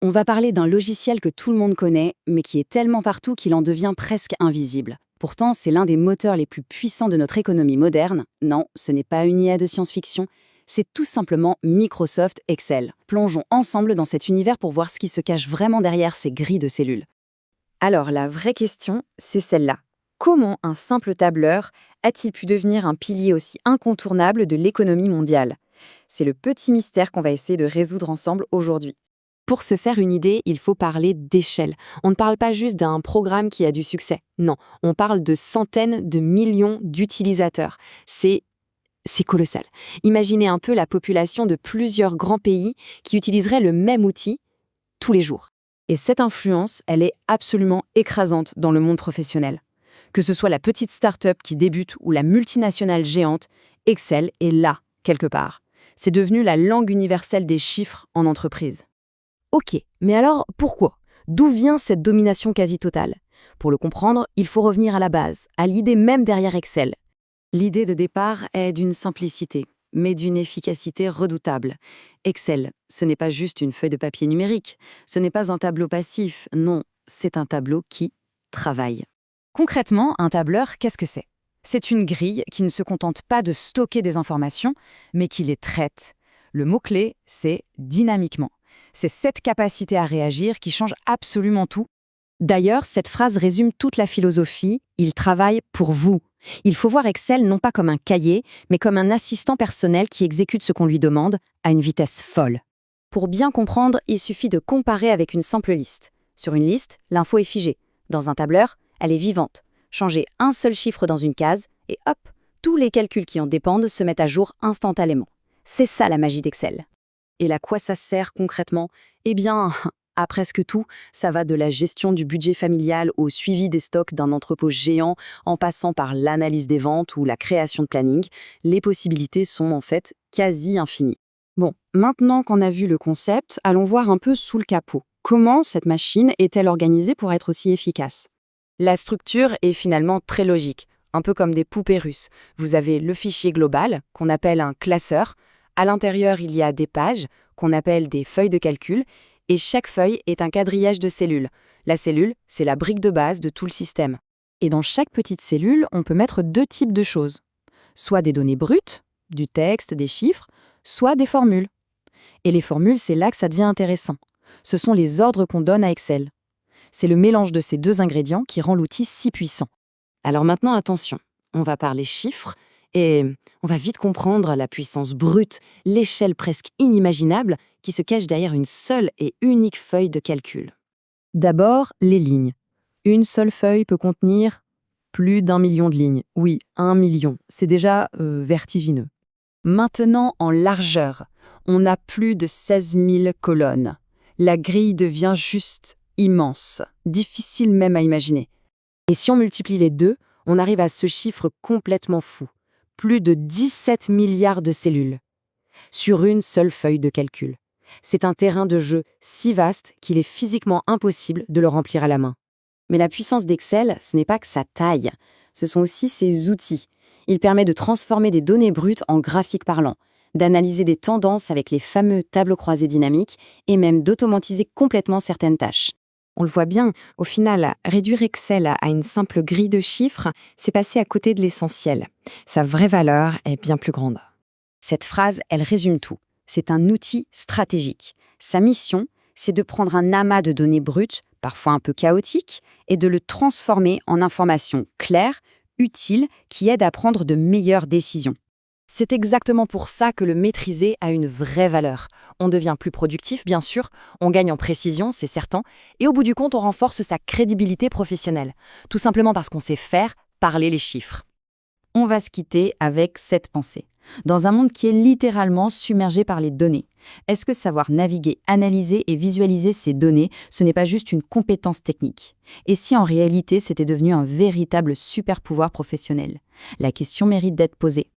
On va parler d'un logiciel que tout le monde connaît, mais qui est tellement partout qu'il en devient presque invisible. Pourtant, c'est l'un des moteurs les plus puissants de notre économie moderne. Non, ce n'est pas une IA de science-fiction, c'est tout simplement Microsoft Excel. Plongeons ensemble dans cet univers pour voir ce qui se cache vraiment derrière ces grilles de cellules. Alors la vraie question, c'est celle-là. Comment un simple tableur a-t-il pu devenir un pilier aussi incontournable de l'économie mondiale? C'est le petit mystère qu'on va essayer de résoudre ensemble aujourd'hui. Pour se faire une idée, il faut parler d'échelle. On ne parle pas juste d'un programme qui a du succès. Non, on parle de centaines de millions d'utilisateurs. C'est colossal. Imaginez un peu la population de plusieurs grands pays qui utiliseraient le même outil tous les jours. Et cette influence, elle est absolument écrasante dans le monde professionnel. Que ce soit la petite start-up qui débute ou la multinationale géante, Excel est là, quelque part. C'est devenu la langue universelle des chiffres en entreprise. Ok, mais alors pourquoi? D'où vient cette domination quasi totale? Pour le comprendre, il faut revenir à la base, à l'idée même derrière Excel. L'idée de départ est d'une simplicité, mais d'une efficacité redoutable. Excel, ce n'est pas juste une feuille de papier numérique, ce n'est pas un tableau passif, non, c'est un tableau qui travaille. Concrètement, un tableur, qu'est-ce que c'est? C'est une grille qui ne se contente pas de stocker des informations, mais qui les traite. Le mot-clé, c'est dynamiquement. C'est cette capacité à réagir qui change absolument tout. D'ailleurs, cette phrase résume toute la philosophie « il travaille pour vous ». Il faut voir Excel non pas comme un cahier, mais comme un assistant personnel qui exécute ce qu'on lui demande à une vitesse folle. Pour bien comprendre, il suffit de comparer avec une simple liste. Sur une liste, l'info est figée. Dans un tableur, elle est vivante. Changez un seul chiffre dans une case et hop, tous les calculs qui en dépendent se mettent à jour instantanément. C'est ça la magie d'Excel. Et à quoi ça sert concrètement? Eh bien, à presque tout, ça va de la gestion du budget familial au suivi des stocks d'un entrepôt géant, en passant par l'analyse des ventes ou la création de planning. Les possibilités sont en fait quasi infinies. Bon, maintenant qu'on a vu le concept, allons voir un peu sous le capot. Comment cette machine est-elle organisée pour être aussi efficace? La structure est finalement très logique, un peu comme des poupées russes. Vous avez le fichier global, qu'on appelle un classeur. À l'intérieur, il y a des pages, qu'on appelle des feuilles de calcul, et chaque feuille est un quadrillage de cellules. La cellule, c'est la brique de base de tout le système. Et dans chaque petite cellule, on peut mettre deux types de choses. Soit des données brutes, du texte, des chiffres, soit des formules. Et les formules, c'est là que ça devient intéressant. Ce sont les ordres qu'on donne à Excel. C'est le mélange de ces deux ingrédients qui rend l'outil si puissant. Alors maintenant, attention, on va parler chiffres et on va vite comprendre la puissance brute, l'échelle presque inimaginable qui se cache derrière une seule et unique feuille de calcul. D'abord, les lignes. Une seule feuille peut contenir plus d'1 million de lignes. Oui, 1 million, c'est déjà vertigineux. Maintenant, en largeur, on a plus de 16 000 colonnes. La grille devient juste immense, difficile même à imaginer. Et si on multiplie les deux, on arrive à ce chiffre complètement fou. Plus de 17 milliards de cellules sur une seule feuille de calcul. C'est un terrain de jeu si vaste qu'il est physiquement impossible de le remplir à la main. Mais la puissance d'Excel, ce n'est pas que sa taille, ce sont aussi ses outils. Il permet de transformer des données brutes en graphiques parlants, d'analyser des tendances avec les fameux tableaux croisés dynamiques et même d'automatiser complètement certaines tâches. On le voit bien, au final, réduire Excel à une simple grille de chiffres, c'est passer à côté de l'essentiel. Sa vraie valeur est bien plus grande. Cette phrase, elle résume tout. C'est un outil stratégique. Sa mission, c'est de prendre un amas de données brutes, parfois un peu chaotiques, et de le transformer en informations claires, utiles, qui aident à prendre de meilleures décisions. C'est exactement pour ça que le maîtriser a une vraie valeur. On devient plus productif, bien sûr, on gagne en précision, c'est certain, et au bout du compte, on renforce sa crédibilité professionnelle. Tout simplement parce qu'on sait faire parler les chiffres. On va se quitter avec cette pensée. Dans un monde qui est littéralement submergé par les données, est-ce que savoir naviguer, analyser et visualiser ces données, ce n'est pas juste une compétence technique? Et si en réalité c'était devenu un véritable super pouvoir professionnel? La question mérite d'être posée.